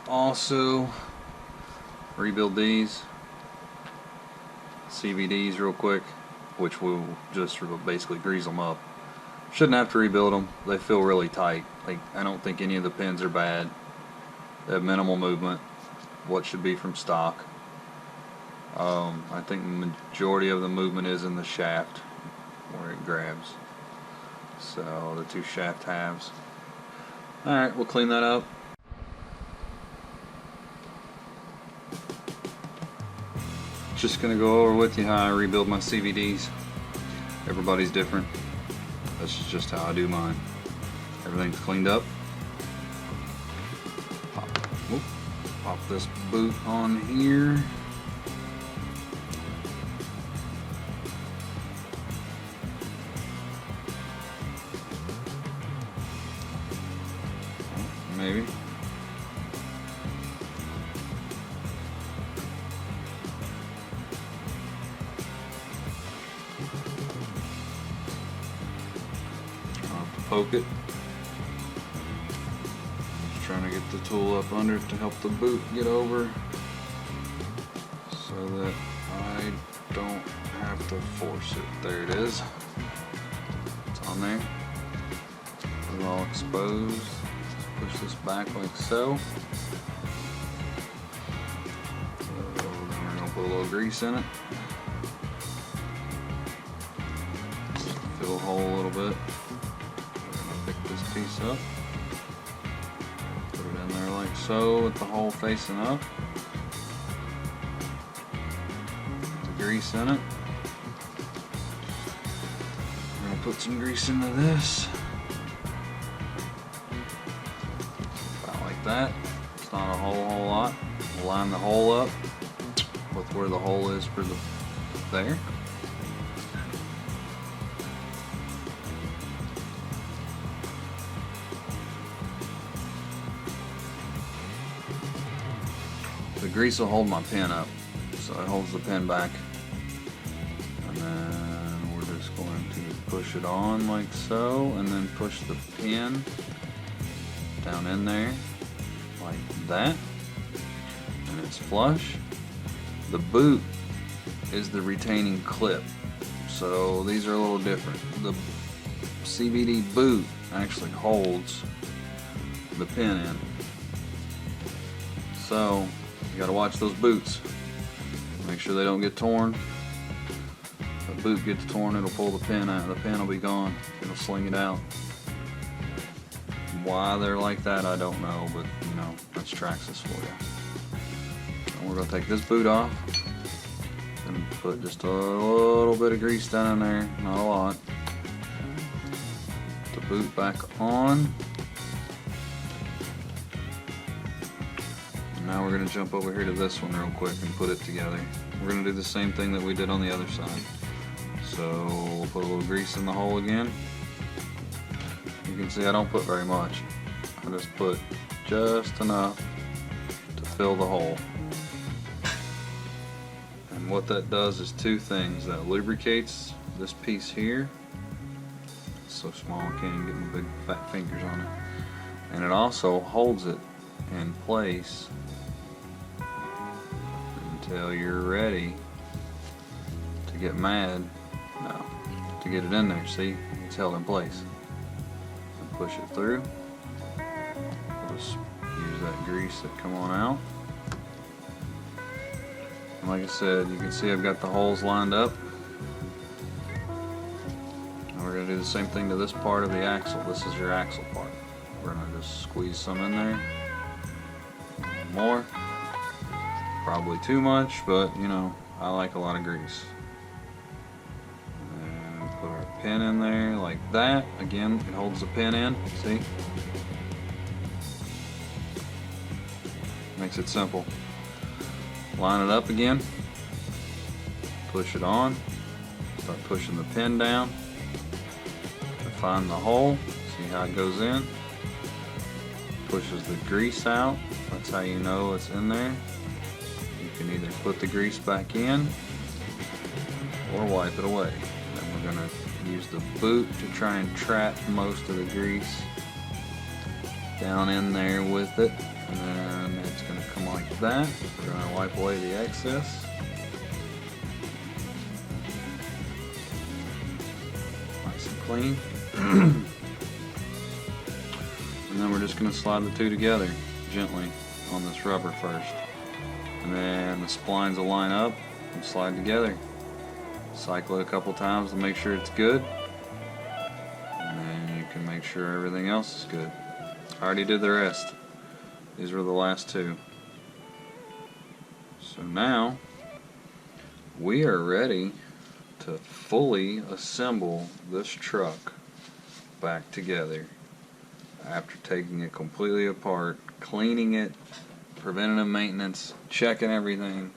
also rebuild these CVDs real quick, which will just basically grease them up. Shouldn't have to rebuild them. They feel really tight. Like, I don't think any of the pins are bad. They have minimal movement, what should be from stock. I think the majority of the movement is in the shaft where it grabs. So the two shaft halves. Alright, we'll clean that up. Just gonna go over with you how I rebuild my CVDs. Everybody's different. This is just how I do mine. Everything's cleaned up. Pop this boot on here. Maybe. Poke it. Just trying to get the tool up under it to help the boot get over so that I don't have to force it. There it is. It's on there. It's all exposed. Let's push this back like so. We're going to put a little grease in it. Fill a hole a little bit. Pick this piece up, put it in there like so with the hole facing up, put the grease in it. We're going to put some grease into this, about like that. It's not a whole lot. We'll line the hole up with where the hole is for the there. The grease will hold my pin up, so it holds the pin back. And then we're just going to push it on like so, and then push the pin down in there like that. And it's flush. The boot is the retaining clip, so these are a little different. The CVD boot actually holds the pin in. So you gotta watch those boots. Make sure they don't get torn. If the boot gets torn, it'll pull the pin out. The pin will be gone. It'll sling it out. Why they're like that, I don't know, but you know, that's Traxxas for you. And we're gonna take this boot off and put just a little bit of grease down in there, not a lot. Put the boot back on. Now we're going to jump over here to this one real quick and put it together. We're going to do the same thing that we did on the other side. So we'll put a little grease in the hole again. You can see I don't put very much. I just put just enough to fill the hole. And what that does is two things. That lubricates this piece here. It's so small I can't even get my big fat fingers on it. And it also holds it in place until you're ready to get mad. No, to get it in there. See, it's held in place. And push it through. We'll just use that grease that come on out. And like I said, you can see I've got the holes lined up. And we're going to do the same thing to this part of the axle. This is your axle part. We're going to just squeeze some in there. More. Probably too much, but you know, I like a lot of grease. And put our pin in there like that. Again, it holds the pin in, see? Makes it simple. Line it up again. Push it on. Start pushing the pin down. To find the hole. See how it goes in. Pushes the grease out. That's how you know it's in there. You can either put the grease back in or wipe it away. Then we're going to use the boot to try and trap most of the grease down in there with it, and then it's that. We're going to wipe away the excess. Nice and clean. And then we're just going to slide the two together gently on this rubber first. And then the splines will line up and slide together. Cycle it a couple times to make sure it's good. And then you can make sure everything else is good. I already did the rest. These were the last two. So now we are ready to fully assemble this truck back together after taking it completely apart, cleaning it, preventative maintenance, checking everything.